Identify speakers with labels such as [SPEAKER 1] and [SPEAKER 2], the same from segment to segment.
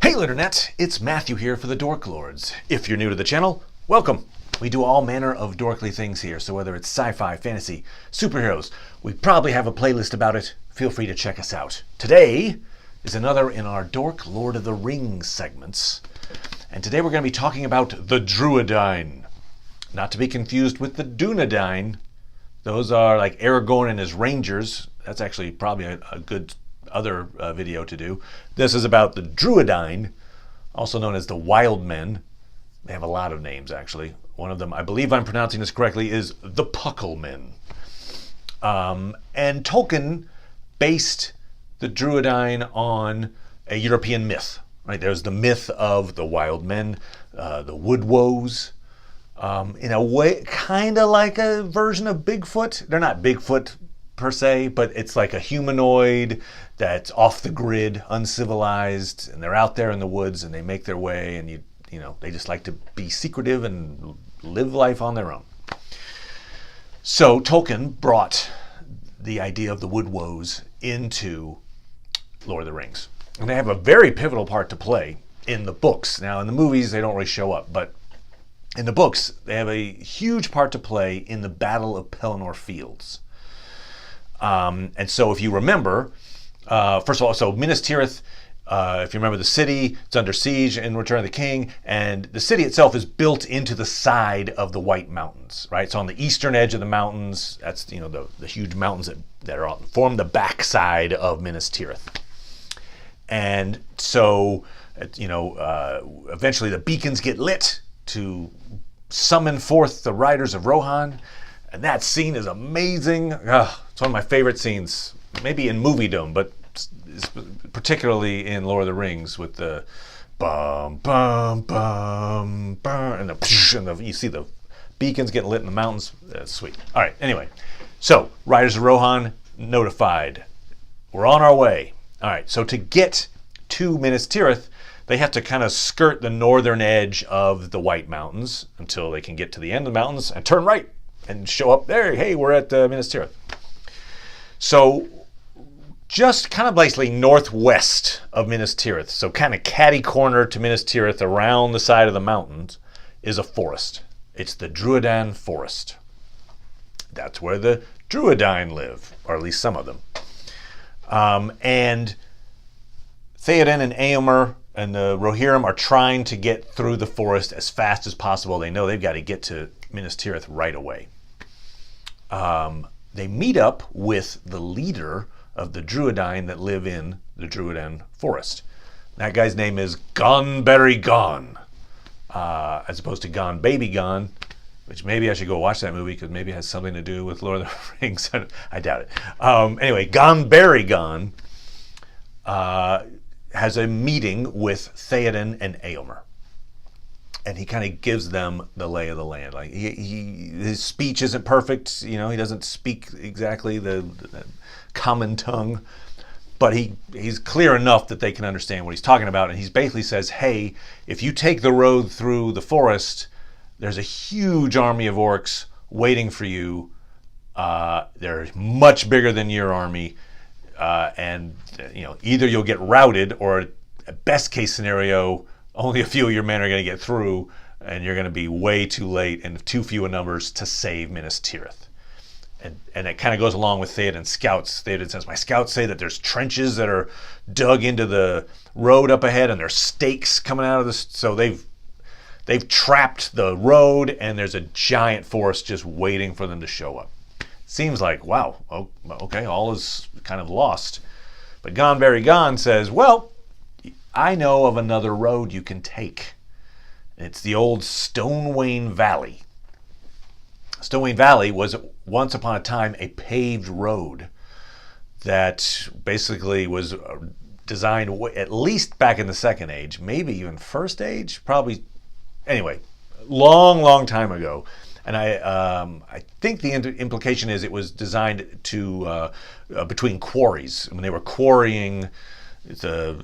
[SPEAKER 1] Hey Internet, it's Matthew here for the Dork Lords. If you're new to the channel, welcome. We do all manner of dorkly things here, so whether it's sci-fi, fantasy, superheroes, we probably have a playlist about it. Feel free to check us out. Today is another in our Dork Lord of the Rings segments. And today we're going to be talking about the Drúedain. Not to be confused with the Drúedain. Those are like Aragorn and his rangers. That's actually probably a good other video to do. This is about the Drúedain, also known as the Wild Men. They have a lot of names, actually. One of them, I believe I'm pronouncing this correctly, is the Pukel Men. And Tolkien based the Drúedain on a European myth. Right? There's the myth of the Wild Men, the Wood Woes. In a way, kind of like a version of Bigfoot. They're not Bigfoot per se, but it's like a humanoid that's off the grid, uncivilized, and they're out there in the woods and they make their way, and you know they just like to be secretive and live life on their own. So Tolkien brought the idea of the Wood Woes into Lord of the Rings, and they have a very pivotal part to play in the books. Now in the movies they don't really show up, but in the books they have a huge part to play in the Battle of Pelennor Fields. And so if you remember, first of all, so Minas Tirith, if you remember the city, it's under siege in Return of the King, and the city itself is built into the side of the White Mountains, right? So on the eastern edge of the mountains, that's, you know, the huge mountains that are form the backside of Minas Tirith. And so, you know, eventually the beacons get lit to summon forth the riders of Rohan, and that scene is amazing. It's one of my favorite scenes, maybe in moviedom, but particularly in Lord of the Rings with the bum bum bum bum and the you see the beacons getting lit in the mountains. That's sweet. All right. Anyway, so riders of Rohan notified. We're on our way. All right. So to get to Minas Tirith, they have to kind of skirt the northern edge of the White Mountains until they can get to the end of the mountains and turn right and show up there. Hey, we're at Minas Tirith. So just kind of basically northwest of Minas Tirith, so kind of catty corner to Minas Tirith around the side of the mountains, is a forest. It's the Drúedain forest. That's where the Drúedain live, or at least some of them. And Theoden and Éomer and the Rohirrim are trying to get through the forest as fast as possible. They know they've got to get to Minas Tirith right away. They meet up with the leader of the Drúedain that live in the Drúedain forest. That guy's name is Gonberry Gon, as opposed to Gone Baby Gone, which maybe I should go watch that movie because maybe it has something to do with Lord of the Rings. I doubt it. Anyway, Gonberry Gon has a meeting with Theoden and Éomer. And he kind of gives them the lay of the land. Like his speech isn't perfect, you know. He doesn't speak exactly the common tongue, but he's clear enough that they can understand what he's talking about. And he basically says, "Hey, if you take the road through the forest, there's a huge army of orcs waiting for you. They're much bigger than your army, and you know either you'll get routed, or at best case scenario, only a few of your men are going to get through, and you're going to be way too late and too few in numbers to save Minas Tirith." And it kind of goes along with Theoden's scouts. Theoden says, "My scouts say that there's trenches that are dug into the road up ahead, and there's stakes coming out of this. So they've trapped the road, and there's a giant forest just waiting for them to show up." Seems like, wow, okay, all is kind of lost. But Gonberry Gon says, "Well, I know of another road you can take. It's the old Stonewain Valley." Stonewain Valley was once upon a time a paved road that basically was designed at least back in the Second Age, maybe even First Age, probably. Anyway, long time ago. And I think the implication is it was designed to between quarries. When they were quarrying the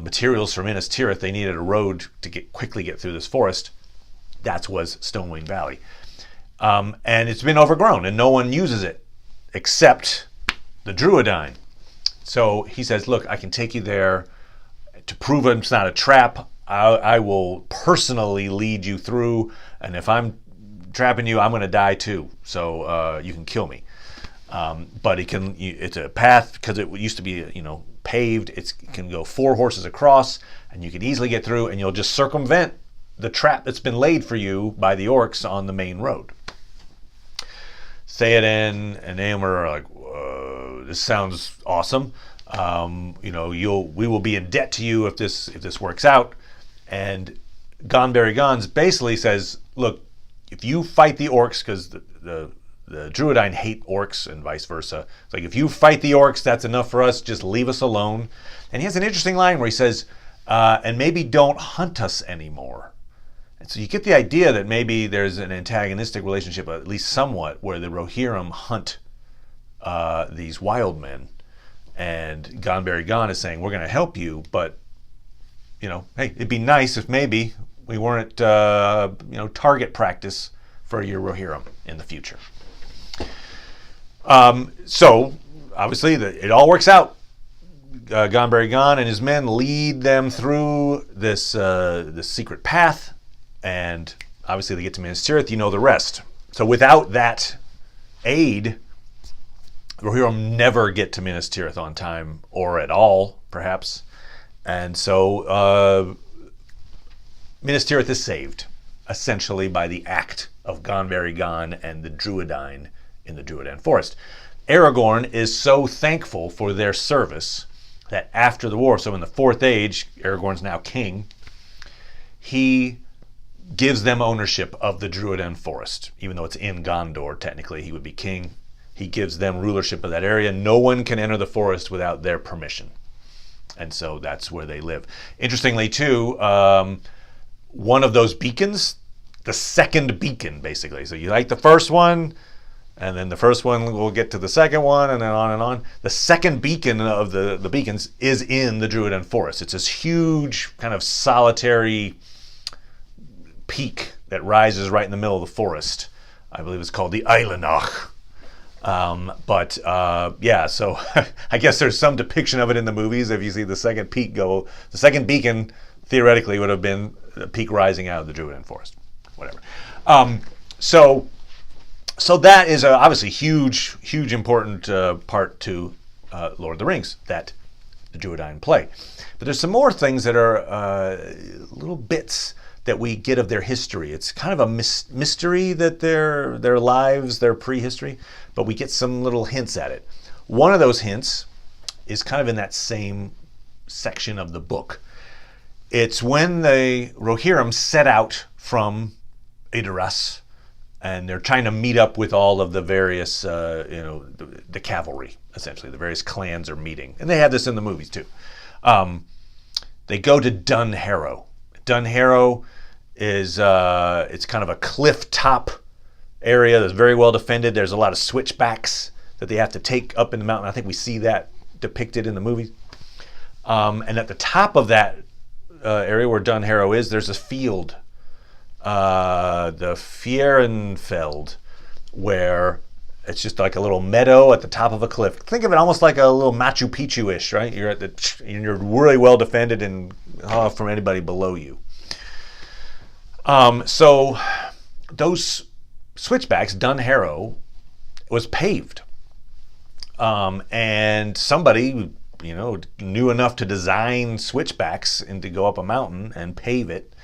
[SPEAKER 1] materials for Minas Tirith, they needed a road to quickly get through this forest. That was Stonewain Valley. And it's been overgrown and no one uses it except the Drúedain. So he says, look, I can take you there to prove it's not a trap, I will personally lead you through, and if I'm trapping you, I'm going to die too. So you can kill me. But it's a path, because it used to be, paved. It can go 4 horses across, and you can easily get through, and you'll just circumvent the trap that's been laid for you by the orcs on the main road. Theoden and Éomer are like, this sounds awesome. We will be in debt to you if this works out. And Gonberry Gons basically says, look, if you fight the orcs, because the Drúedain hate orcs and vice versa. It's like, if you fight the orcs, that's enough for us. Just leave us alone. And he has an interesting line where he says, and maybe don't hunt us anymore. And so you get the idea that maybe there's an antagonistic relationship, at least somewhat, where the Rohirrim hunt these wild men. And Gonberry Gon is saying, we're going to help you, but, hey, it'd be nice if maybe we weren't, target practice for your Rohirrim in the future. So, obviously, it all works out. Gonberry Gon and his men lead them through this secret path, and obviously they get to Minas Tirith. You know the rest. So without that aid, Rohirrim never get to Minas Tirith on time, or at all, perhaps. And so Minas Tirith is saved, essentially, by the act of Gonberry Gon and the Drúedain in the Drúedain forest. Aragorn is so thankful for their service that after the war, so in the 4th Age, Aragorn's now king, he gives them ownership of the Drúedain forest. Even though it's in Gondor, technically he would be king. He gives them rulership of that area. No one can enter the forest without their permission. And so that's where they live. Interestingly, too, one of those beacons, the second beacon, basically. So you like the first one, and then the first one will get to the second one, and then on and on. The second beacon of the beacons is in the Drúedain forest. It's this huge kind of solitary peak that rises right in the middle of the forest. I believe it's called the Eilenach. So I guess there's some depiction of it in the movies. If you see the second peak go, the second beacon theoretically would have been a peak rising out of the Drúedain forest. Whatever. So that is obviously huge important part to Lord of the Rings that the Drúedain play. But there's some more things that are little bits that we get of their history. It's kind of a mystery that their lives, their prehistory, but we get some little hints at it. One of those hints is kind of in that same section of the book. It's when the Rohirrim set out from Edoras, and they're trying to meet up with all of the various, the cavalry, essentially. The various clans are meeting. And they have this in the movies, too. They go to Dun Harrow. Dun Harrow is it's kind of a cliff top area that's very well defended. There's a lot of switchbacks that they have to take up in the mountain. I think we see that depicted in the movies. And at the top of that area where Dun Harrow is, there's a field, the Fierenfeld, where it's just like a little meadow at the top of a cliff. Think of it almost like a little Machu Picchu-ish, right? You're really well defended and from anybody below you. So those switchbacks, Dun Harrow, was paved. And somebody, knew enough to design switchbacks and to go up a mountain and pave it.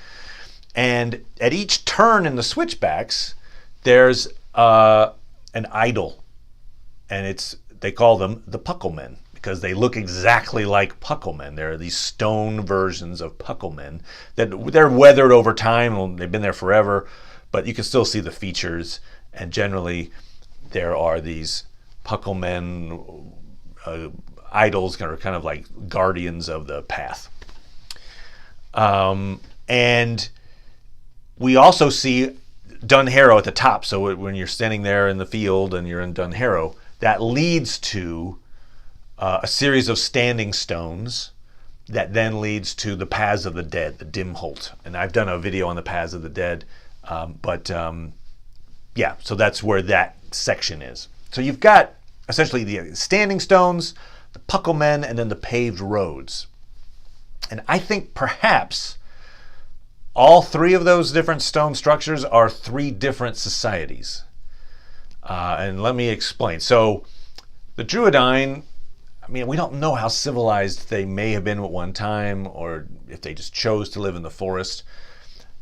[SPEAKER 1] And at each turn in the switchbacks, there's an idol, and they call them the Pukel Men because they look exactly like Pukel Men. They're these stone versions of Pukel Men that they're weathered over time. They've been there forever, but you can still see the features. And generally, there are these Pukel Men idols that are kind of like guardians of the path. And we also see Dun Harrow at the top. So when you're standing there in the field and you're in Dun Harrow, that leads to a series of standing stones that then leads to the Paths of the Dead, the Dimholt. And I've done a video on the Paths of the Dead. So that's where that section is. So you've got essentially the standing stones, the Pukel Men, and then the paved roads. And I think perhaps all three of those different stone structures are three different societies. And let me explain. So the Drúedain, I mean, we don't know how civilized they may have been at one time, or if they just chose to live in the forest.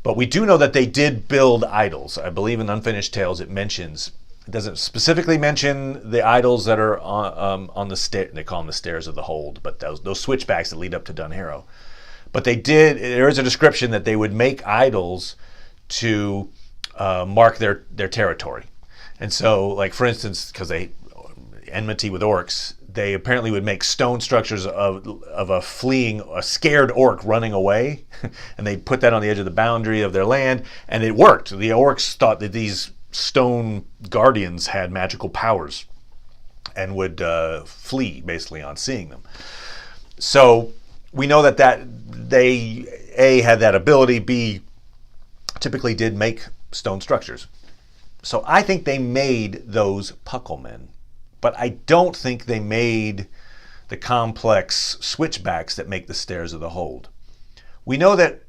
[SPEAKER 1] But we do know that they did build idols. I believe in Unfinished Tales it doesn't specifically mention the idols that are on the stair. They call them the stairs of the hold, but those switchbacks that lead up to Dunharrow. But there is a description that they would make idols to mark their territory. And so, like, for instance, because they enmity with orcs, they apparently would make stone structures of a scared orc running away, and they put that on the edge of the boundary of their land, and it worked. The orcs thought that these stone guardians had magical powers and would flee, basically, on seeing them. So we know that they, A, had that ability, B, typically did make stone structures. So I think they made those Pukel Men. But I don't think they made the complex switchbacks that make the stairs of the hold. We know that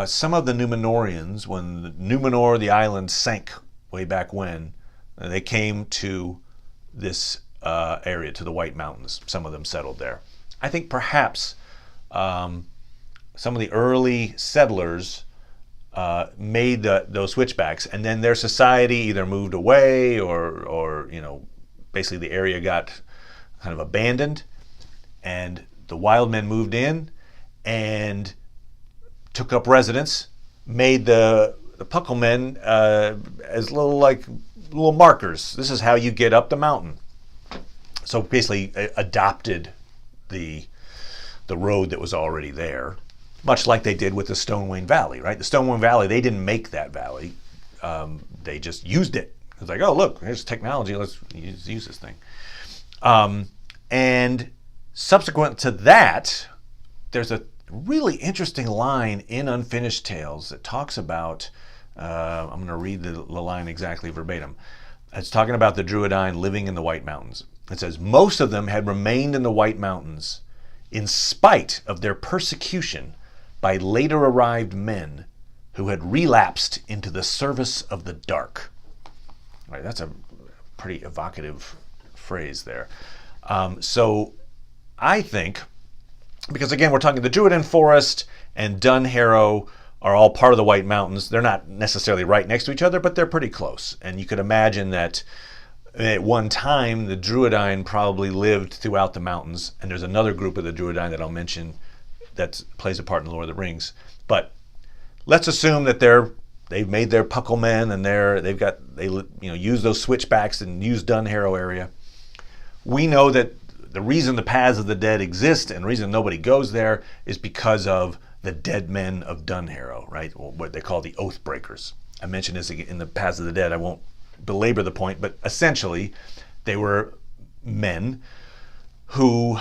[SPEAKER 1] some of the Númenóreans, when Númenor, the island, sank way back when, they came to this area, to the White Mountains. Some of them settled there. I think perhaps some of the early settlers made those switchbacks, and then their society either moved away or basically the area got kind of abandoned, and the wild men moved in and took up residence, made the Pukel Men as little markers. This is how you get up the mountain. So basically adopted the road that was already there, much like they did with the Stonewain Valley, right? The Stonewain Valley, they didn't make that valley. They just used it. It's like, oh, look, here's technology. Let's use this thing. And subsequent to that, there's a really interesting line in Unfinished Tales that talks about, I'm going to read the line exactly verbatim. It's talking about the Drúedain living in the White Mountains. It says, most of them had remained in the White Mountains in spite of their persecution by later arrived men who had relapsed into the service of the Dark. Right, that's a pretty evocative phrase there. So I think, because again, we're talking the Drúedain Forest and Dunharrow are all part of the White Mountains. They're not necessarily right next to each other, but they're pretty close. And you could imagine that at one time, the Drúedain probably lived throughout the mountains. And there's another group of the Drúedain that I'll mention that plays a part in Lord of the Rings. But let's assume that they've made their Pukel Men and they use those switchbacks and use Dunharrow area. We know that the reason the Paths of the Dead exist and the reason nobody goes there is because of the dead men of Dunharrow, right? What they call the Oath Breakers. I mentioned this in the Paths of the Dead. I won't belabor the point, but essentially they were men who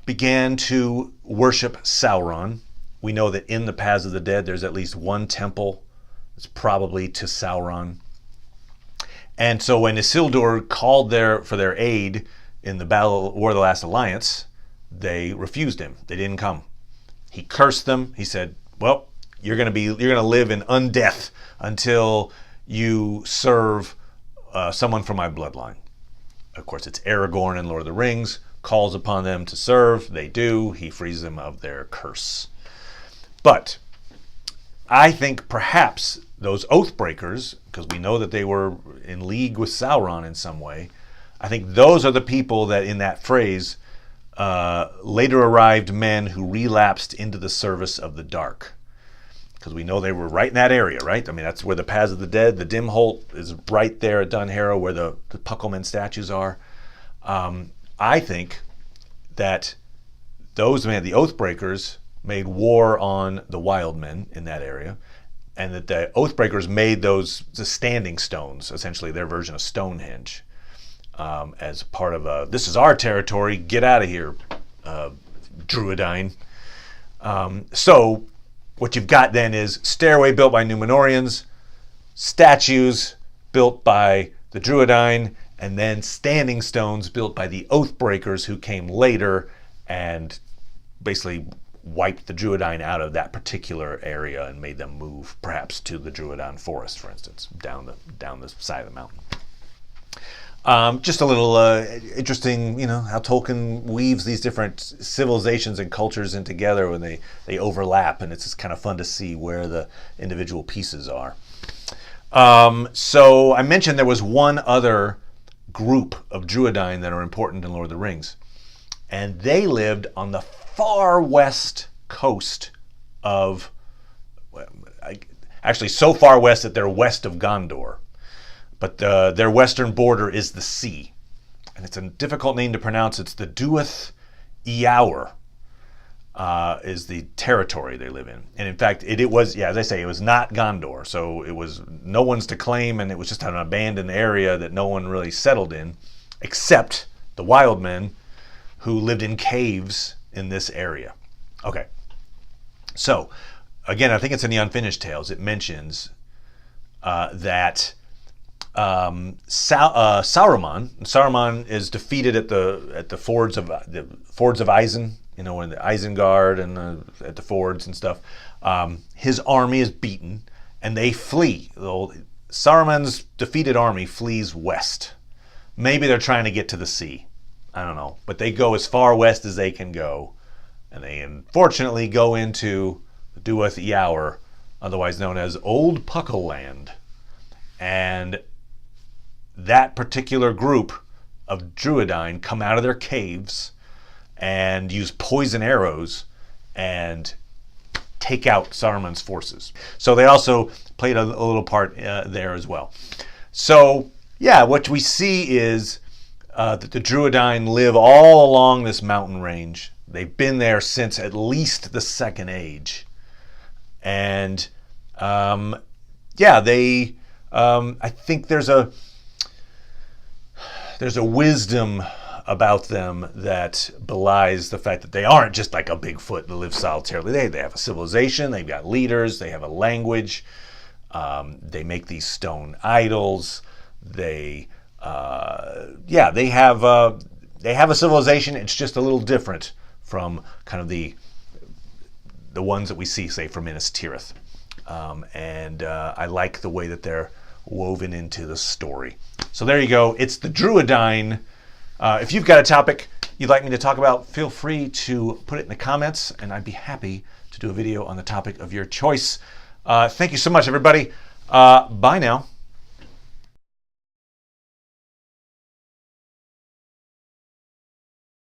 [SPEAKER 1] began to worship Sauron. We know that in the Paths of the Dead there's at least one temple. It's probably to Sauron. And so when Isildur called for their aid in the Battle War of the Last Alliance, they refused him. They didn't come. He cursed them. He said, well, you're going to live in undeath until you serve someone from my bloodline. Of course, it's Aragorn in Lord of the Rings, calls upon them to serve. They do. He frees them of their curse. But I think perhaps those Oath Breakers, because we know that they were in league with Sauron in some way, I think those are the people that in that phrase, later arrived men who relapsed into the service of the Dark. Because we know they were right in that area, right? I mean, that's where the Paths of the Dead, the Dimholt is right there at Dunharrow where the Pukel Men statues are. I think that those men, the Oath Breakers, made war on the wild men in that area, and that the Oathbreakers made the standing stones, essentially their version of Stonehenge, as part of this is our territory, get out of here, Drúedain. So what you've got then is stairway built by Númenóreans, statues built by the Drúedain, and then standing stones built by the Oathbreakers who came later and basically wiped the Drúedain out of that particular area and made them move, perhaps to the Drúedain forest, for instance, down the side of the mountain. Just a little interesting, how Tolkien weaves these different civilizations and cultures in together when they overlap, and it's just kind of fun to see where the individual pieces are. So I mentioned there was one other group of Drúedain that are important in Lord of the Rings, and they lived on the far west coast of, actually so far west that they're west of Gondor. But their western border is the sea. And it's a difficult name to pronounce. It's the Duath Iawr is the territory they live in. And in fact, it was, as I say, it was not Gondor. So it was no one's to claim, and it was just an abandoned area that no one really settled in, except the wild men who lived in caves in this area. Okay. So, again, I think it's in the Unfinished Tales. It mentions that Saruman is defeated at the fords of Isen, in the Isengard and at the fords and stuff. His army is beaten and they flee. Saruman's defeated army flees west. Maybe they're trying to get to the sea. I don't know, but they go as far west as they can go, and they unfortunately go into the Duath Iawr, otherwise known as Old Pukel Land, and that particular group of Drúedain come out of their caves and use poison arrows and take out Saruman's forces. So they also played a little part there as well. So yeah, what we see is that the Drúedain live all along this mountain range. They've been there since at least the Second Age. And I think there's a wisdom about them that belies the fact that they aren't just like a Bigfoot that lives solitarily. They have a civilization, they've got leaders, they have a language, they make these stone idols, they have a civilization. It's just a little different from kind of the ones that we see, say, from Minas Tirith. I like the way that they're woven into the story. So there you go. It's the Drúedain. If you've got a topic you'd like me to talk about, feel free to put it in the comments, and I'd be happy to do a video on the topic of your choice. Thank you so much, everybody. Bye now.